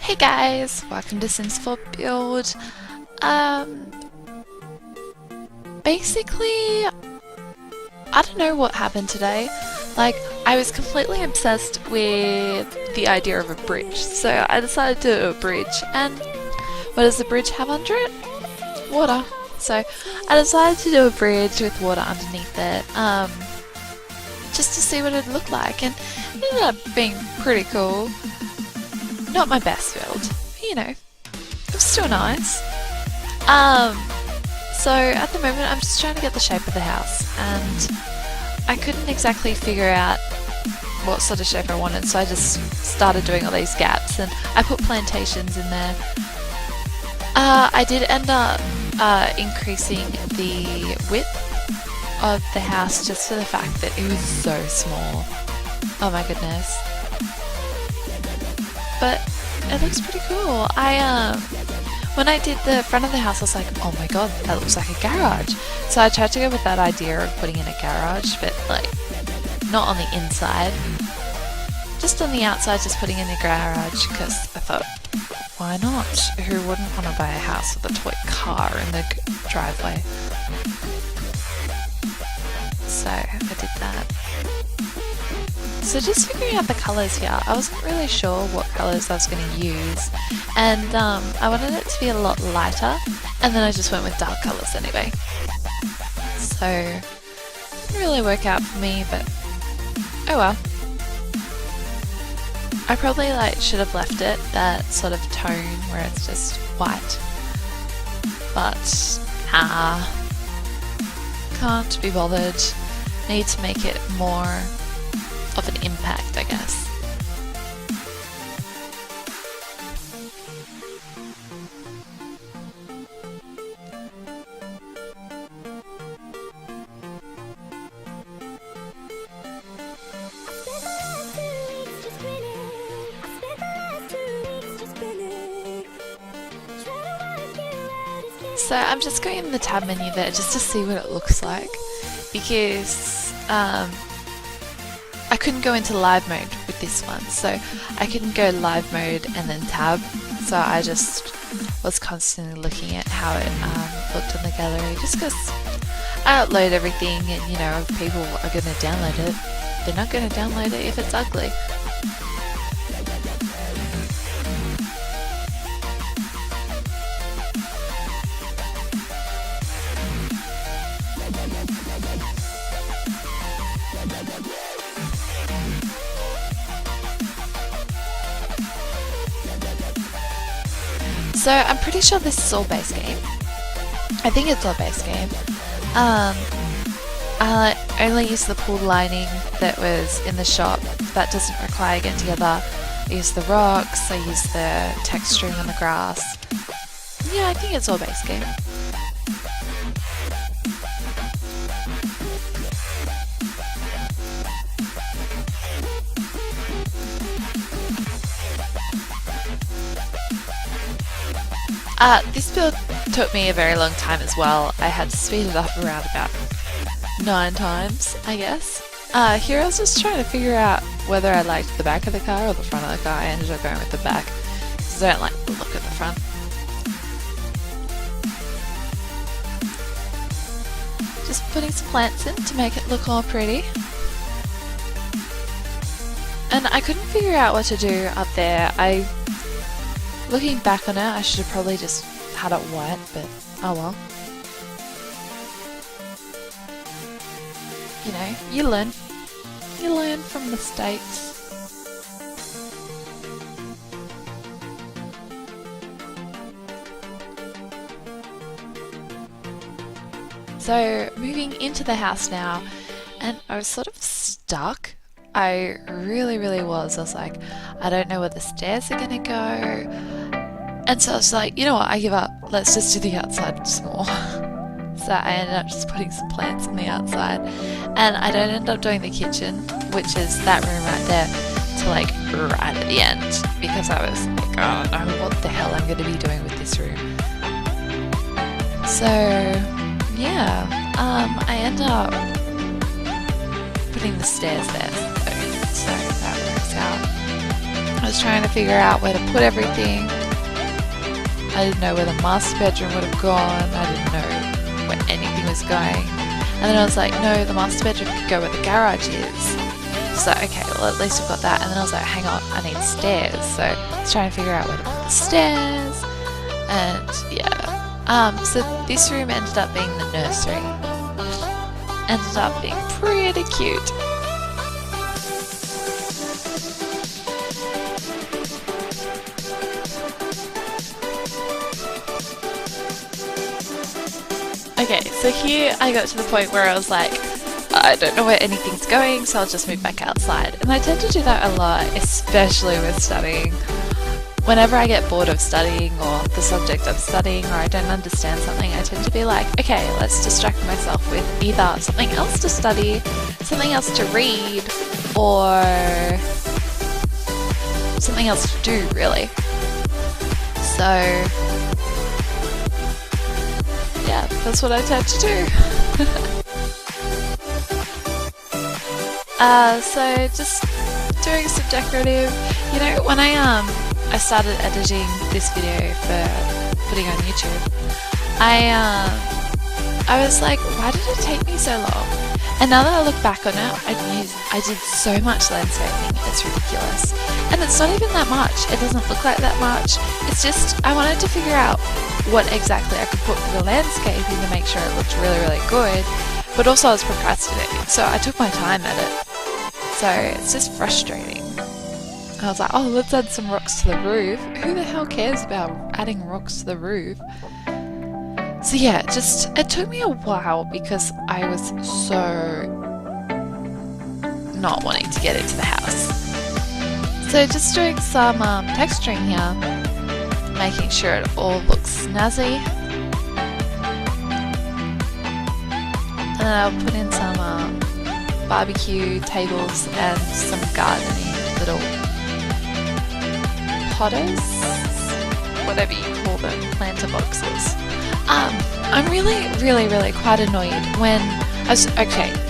Hey guys, welcome to Sims 4 Build. Um, Basically, I don't know what happened today. Like, I was completely obsessed with the idea of a bridge, so I decided to do a bridge. And what does the bridge have under it? Water. So I decided to do a bridge with water underneath it, just to see what it would look like, and it ended up being pretty cool. Not my best build, but, you know, it was still nice. So at the moment I'm just trying to get the shape of the house, and I couldn't exactly figure out what sort of shape I wanted, so I just started doing all these gaps, and I put plantations in there. I did end up increasing the width of the house just for the fact that it was so small. Oh my goodness. But it looks pretty cool. When I did the front of the house, I was like, oh my god, that looks like a garage. So I tried to go with that idea of putting in a garage, but like, not on the inside. Just on the outside, just putting in a garage, because I thought, why not? Who wouldn't want to buy a house with a toy car in the driveway? So I did that. So just figuring out the colours here, I wasn't really sure what colours I was going to use, and I wanted it to be a lot lighter, and then I just went with dark colours anyway. So it didn't really work out for me, but oh well. I probably should have left it that sort of tone where it's just white, but can't be bothered. Need to make it more of an impact, I guess. So I'm just going in the tab menu there just to see what it looks like, because I couldn't go into live mode with this one, so I couldn't go live mode and then tab, so I just was constantly looking at how it looked in the gallery, just because I upload everything, and you know, if people are going to download it, they're not going to download it if it's ugly. So I'm pretty sure this is all base game. I think it's all base game. I only used the pool lining that was in the shop. That doesn't require getting together. I used the rocks, I used the texturing on the grass. Yeah, I think it's all base game. This build took me a very long time as well. I had to speed it up around about 9 times, I guess. Here I was just trying to figure out whether I liked the back of the car or the front of the car. I ended up going with the back, because I don't like the look of the front. Just putting some plants in to make it look all pretty. And I couldn't figure out what to do up there. Looking back on it, I should have probably just had it white, but oh well. You know, you learn. You learn from mistakes. So, moving into the house now, and I was sort of stuck. I really was. I was like, I don't know where the stairs are gonna go. And so I was like, you know what, I give up. Let's just do the outside some more. So I ended up just putting some plants on the outside. And I don't end up doing the kitchen, which is that room right there, to right at the end. Because I was like, oh no, what the hell I'm going to be doing with this room. So, yeah. I end up putting the stairs there. So that works out. was trying to figure out where to put everything. I didn't know where the master bedroom would have gone. I didn't know where anything was going. And then I was like, no, the master bedroom could go where the garage is. So, okay, well, at least we've got that. And then I was like, hang on, I need stairs. So I was trying to figure out where to put the stairs. And yeah. So this room ended up being the nursery. Ended up being pretty cute. Okay, so here I got to the point where I was like, I don't know where anything's going, so I'll just move back outside. And I tend to do that a lot, especially with studying. Whenever I get bored of studying or the subject I'm studying or I don't understand something, I tend to be like, okay, let's distract myself with either something else to study, something else to read, or something else to do, really. So yeah, that's what I tend to do. So just doing some decorative, you know, when I started editing this video for putting on YouTube, I was like, why did it take me so long? And now that I look back on it, I did so much landscaping, it's ridiculous. And it's not even that much, it doesn't look like that much, it's just, I wanted to figure out what exactly I could put for the landscaping to make sure it looked really, really good, but also I was procrastinating, so I took my time at it. So it's just frustrating. I was like, oh, let's add some rocks to the roof. Who the hell cares about adding rocks to the roof? So yeah, it took me a while because I was so not wanting to get into the house. So just doing some texturing here, making sure it all looks snazzy. And then I'll put in some barbecue tables and some gardening little potters, whatever you call them, planter boxes. I'm really quite annoyed when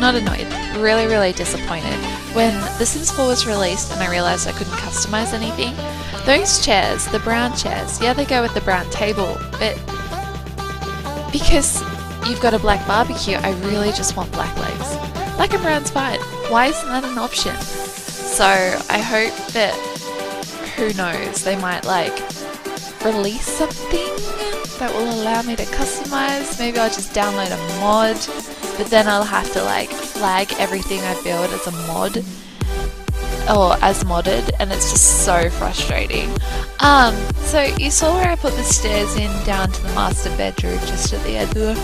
not annoyed, really disappointed when The Sims 4 was released and I realised I couldn't customise anything. Those chairs, the brown chairs, yeah, they go with the brown table, but because you've got a black barbecue, I really just want black legs. Black and brown's fine. Why isn't that an option? So I hope that, who knows, they might like release something that will allow me to customize. Maybe I'll just download a mod, but then I'll have to like flag everything I build as a mod or as modded, and it's just so frustrating. So you saw where I put the stairs in down to the master bedroom, just at the end of the...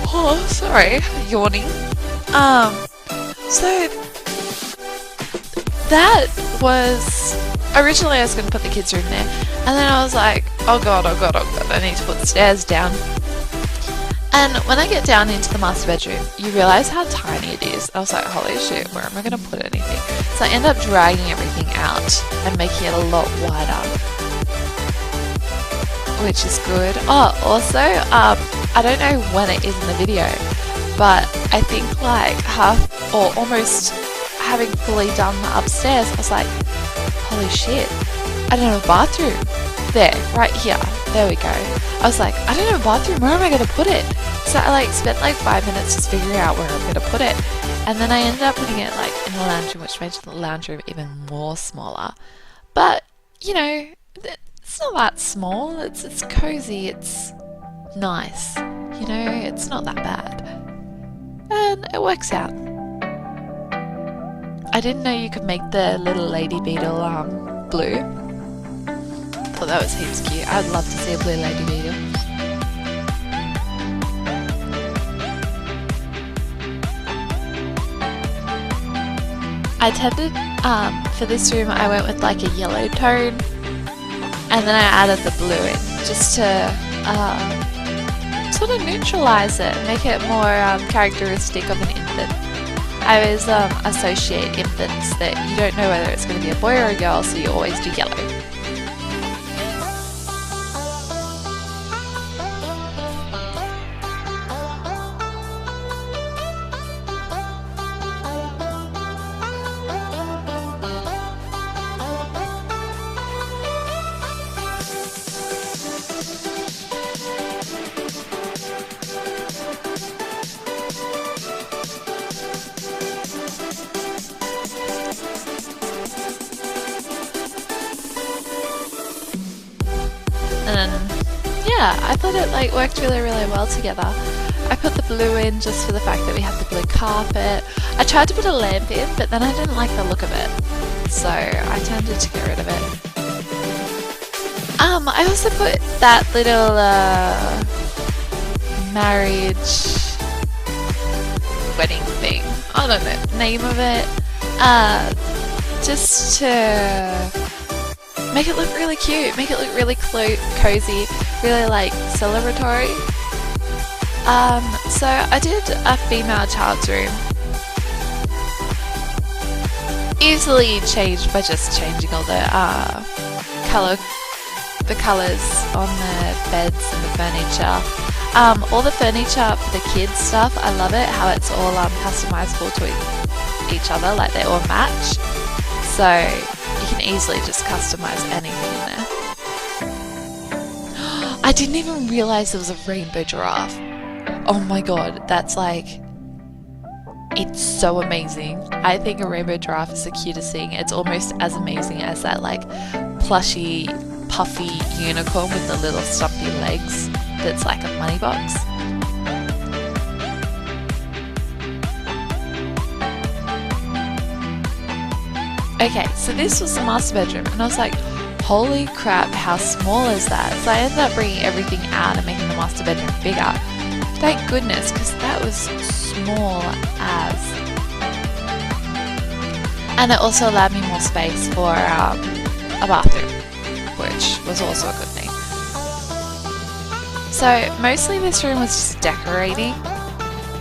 Oh, sorry, yawning. So that was... Originally I was going to put the kids' room there, and then I was like, oh god, I need to put the stairs down. And when I get down into the master bedroom, you realise how tiny it is. I was like, holy shit, where am I going to put anything? So I end up dragging everything out and making it a lot wider, which is good. Oh, also, I don't know when it is in the video, but I think like half or almost having fully done the upstairs, I was like, holy shit, I don't have a bathroom. There, right here, there we go. I was like, I don't have a bathroom, where am I going to put it? So I like spent like 5 minutes just figuring out where I'm going to put it. And then I ended up putting it like in the lounge room, which made the lounge room even more smaller. But, you know, it's not that small, it's cozy, it's nice. You know, it's not that bad. And it works out. I didn't know you could make the little lady beetle blue. Thought that was heaps cute. I'd love to see a blue lady beetle. I tended, for this room I went with like a yellow tone, and then I added the blue in just to sort of neutralise it, make it more characteristic of an infant. I always associate infants that you don't know whether it's going to be a boy or a girl, so you always do yellow. And yeah, I thought it like worked really, really well together. I put the blue in just for the fact that we had the blue carpet. I tried to put a lamp in, but then I didn't like the look of it, so I tended to get rid of it. I also put that little marriage wedding thing. I don't know name of it. Just to make it look really cute, make it look really cozy, really like celebratory. So I did a female child's room. Easily changed by just changing all the colours on the beds and the furniture. All the furniture for the kids stuff, I love it, how it's all customizable to each other, like they all match. So you can easily just customize anything in there. I didn't even realise there was a rainbow giraffe. Oh my god, that's like, it's so amazing. I think a rainbow giraffe is the cutest thing. It's almost as amazing as that like plushy, puffy unicorn with the little stumpy legs that's like a money box. Okay, so this was the master bedroom, and I was like, holy crap, how small is that? So I ended up bringing everything out and making the master bedroom bigger. Thank goodness, because that was small as. And it also allowed me more space for a bathroom, which was also a good thing. So mostly this room was just decorating.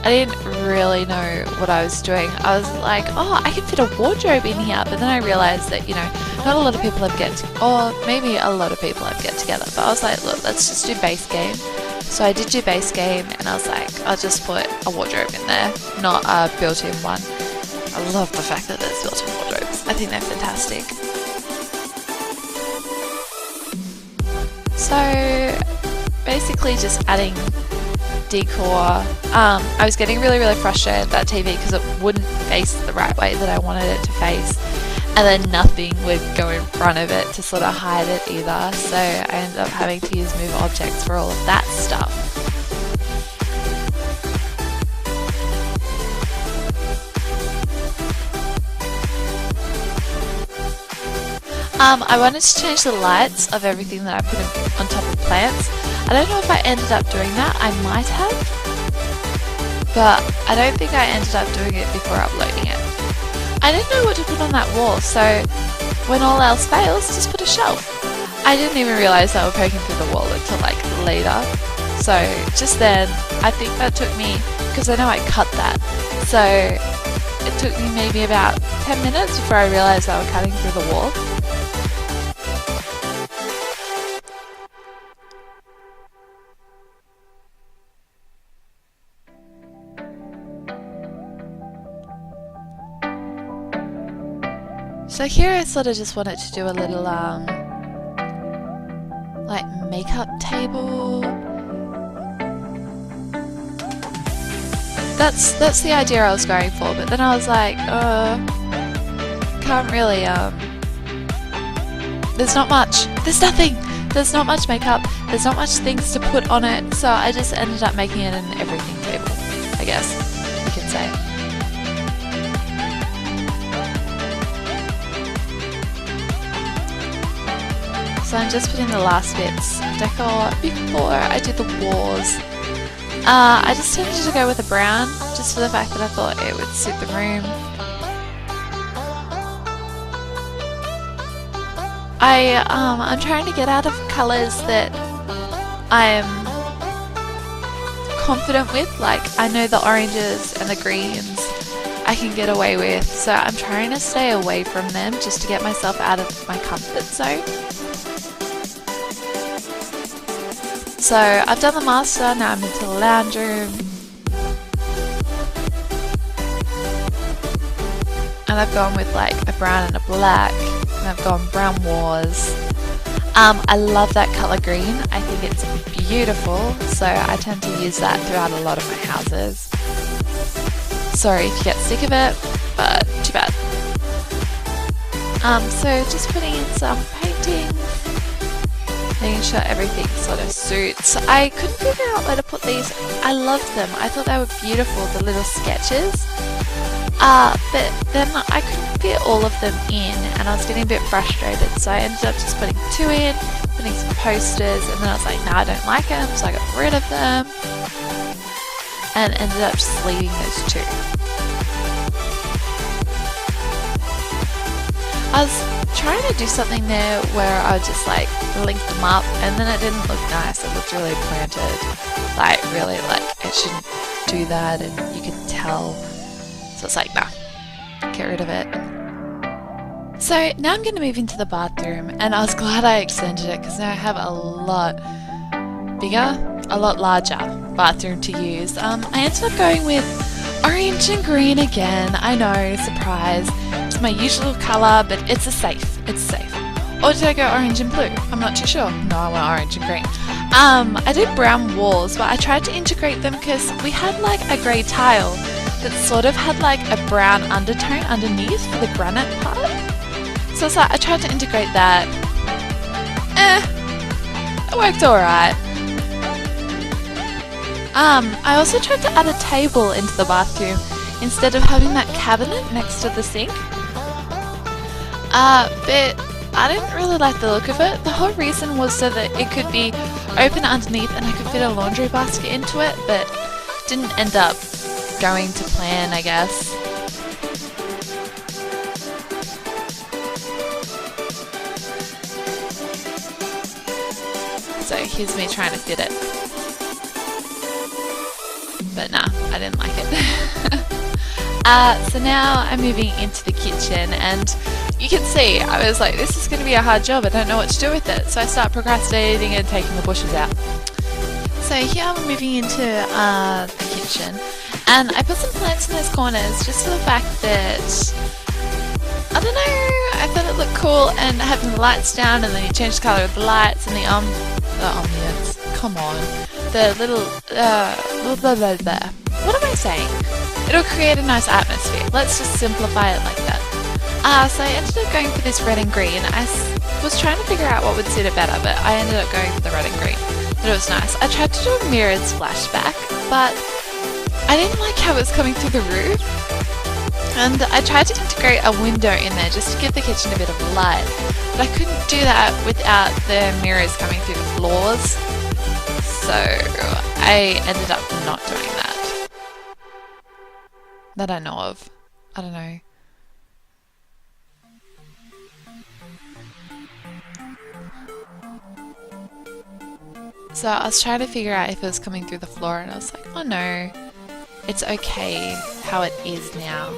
I didn't really know what I was doing. I was like, oh, I can fit a wardrobe in here, but then I realised that, you know, not a lot of people have or maybe a lot of people have get together, but I was like, look, let's just do base game. So I did do base game, and I was like, I'll just put a wardrobe in there, not a built-in one. I love the fact that there's built-in wardrobes. I think they're fantastic. So basically just adding decor. I was getting really, really frustrated with that TV because it wouldn't face the right way that I wanted it to face, and then nothing would go in front of it to sort of hide it either, so I ended up having to use Move Objects for all of that stuff. I wanted to change the lights of everything that I put on top of plants. I don't know if I ended up doing that, I might have, but I don't think I ended up doing it before uploading it. I didn't know what to put on that wall, so when all else fails, just put a shelf. I didn't even realise they were poking through the wall until like later, so just then, I think that took me, because I know I cut that, so it took me maybe about 10 minutes before I realised they were cutting through the wall. So here I sort of just wanted to do a little like makeup table. That's the idea I was going for, but then I was like, can't really there's not much. There's not much makeup. There's not much things to put on it, so I just ended up making it an everything table, I guess you can say. So I'm just putting the last bits of decor before I do the walls. I just tended to go with a brown, just for the fact that I thought it would suit the room. I'm trying to get out of colours that I'm confident with, like I know the oranges and the greens I can get away with, so I'm trying to stay away from them just to get myself out of my comfort zone. So I've done the master, now I'm into the lounge room. And I've gone with like a brown and a black, and I've gone brown walls. I love that colour green, I think it's beautiful, so I tend to use that throughout a lot of my houses. Sorry if you get sick of it, but too bad. So just putting in some painting. making sure everything sort of suits. I couldn't figure out where to put these. I loved them. I thought they were beautiful, the little sketches. But then I couldn't fit all of them in, and I was getting a bit frustrated, so I ended up just putting 2 in, putting some posters, and then I was like, nah, I don't like them, so I got rid of them, and ended up just leaving those 2. I was trying to do something there where I would just like link them up, and then it didn't look nice. It looked really planted, like really like it shouldn't do that, and you could tell. So it's like, nah, get rid of it. So now I'm going to move into the bathroom, and I was glad I extended it because now I have a lot bigger, a lot larger bathroom to use. I ended up going with orange and green again. I know, surprise. It's my usual colour, but it's safe. It's safe. Or did I go orange and blue? I'm not too sure. No, I went orange and green. I did brown walls, but I tried to integrate them because we had like a grey tile that sort of had like a brown undertone underneath for the granite part. So it's like I tried to integrate that. It worked alright. I also tried to add a table into the bathroom instead of having that cabinet next to the sink. But I didn't really like the look of it. The whole reason was so that it could be open underneath and I could fit a laundry basket into it, but didn't end up going to plan, I guess. So here's me trying to fit it. But nah, I didn't like it. So now I'm moving into the kitchen, and you can see I was like, this is going to be a hard job, I don't know what to do with it. So I start procrastinating and taking the bushes out. So here I'm moving into the kitchen, and I put some plants in those corners just for the fact that, I don't know, I thought it looked cool, and having the lights down and then you change the colour of the lights and the ambience, come on, the little, blah, blah, blah, blah. What am I saying? It'll create a nice atmosphere. Let's just simplify it like that. So I ended up going for this red and green. I was trying to figure out what would suit it better, but I ended up going for the red and green. But it was nice. I tried to do a mirrored splashback, but I didn't like how it was coming through the roof. And I tried to integrate a window in there just to give the kitchen a bit of light. But I couldn't do that without the mirrors coming through the floors. So I ended up not doing that. That I know of. I don't know. So I was trying to figure out if it was coming through the floor, and I was like, oh no, it's okay how it is now.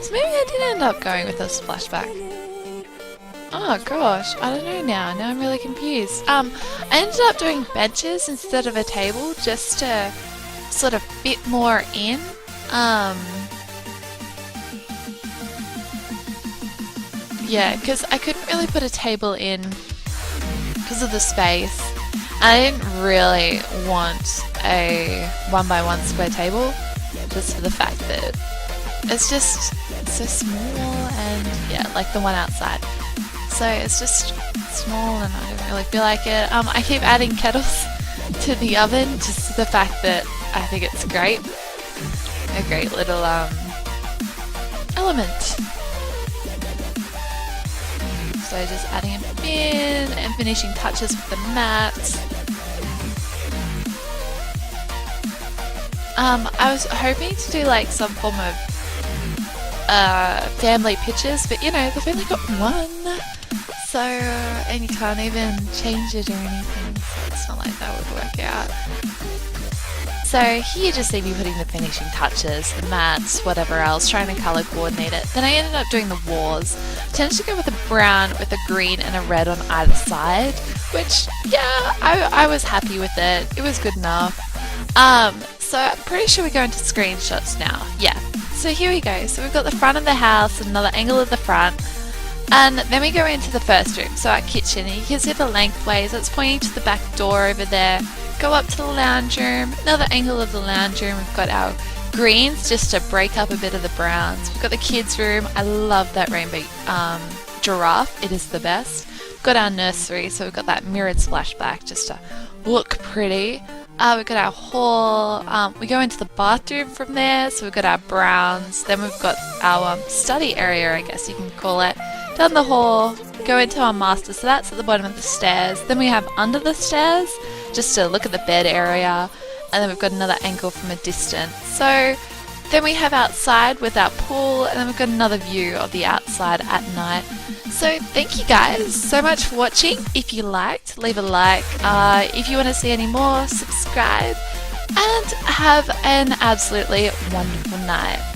So maybe I did end up going with a splashback. Oh gosh, I don't know now. Now I'm really confused. I ended up doing benches instead of a table just to sort of fit more in. Yeah, because I couldn't really put a table in because of the space. I didn't really want a 1x1 square table just for the fact that it's just so small, and yeah, like the one outside. So it's just small and I don't really feel like it. I keep adding kettles to the oven just to the fact that I think it's great. A great little element. So just adding a bin and finishing touches with the mats. I was hoping to do like some form of family pictures, but you know, they've only got one, so and you can't even change it or anything, so it's not like that would work out. So here you just see me putting the finishing touches, the mats, whatever else, trying to colour coordinate it. Then I ended up doing the walls. I tended to go with a brown, with a green and a red on either side, which, yeah, I was happy with it. It was good enough. So I'm pretty sure we're going to screenshots now. Yeah. So here we go. So we've got the front of the house, another angle of the front, and then we go into the first room, so our kitchen. And you can see the lengthways. It's pointing to the back door over there. Go up to the lounge room, another angle of the lounge room. We've got our greens just to break up a bit of the browns. We've got the kids' room. I love that rainbow giraffe. It is the best. We've got our nursery, so we've got that mirrored splashback just to look pretty. We've got our hall, we go into the bathroom from there, so we've got our browns, then we've got our study area, I guess you can call it, down the hall, go into our master, so that's at the bottom of the stairs. Then we have under the stairs, just to look at the bed area, and then we've got another angle from a distance. So then we have outside with our pool, and then we've got another view of the outside at night. So thank you guys so much for watching. If you liked, leave a like. If you want to see any more, subscribe. And have an absolutely wonderful night.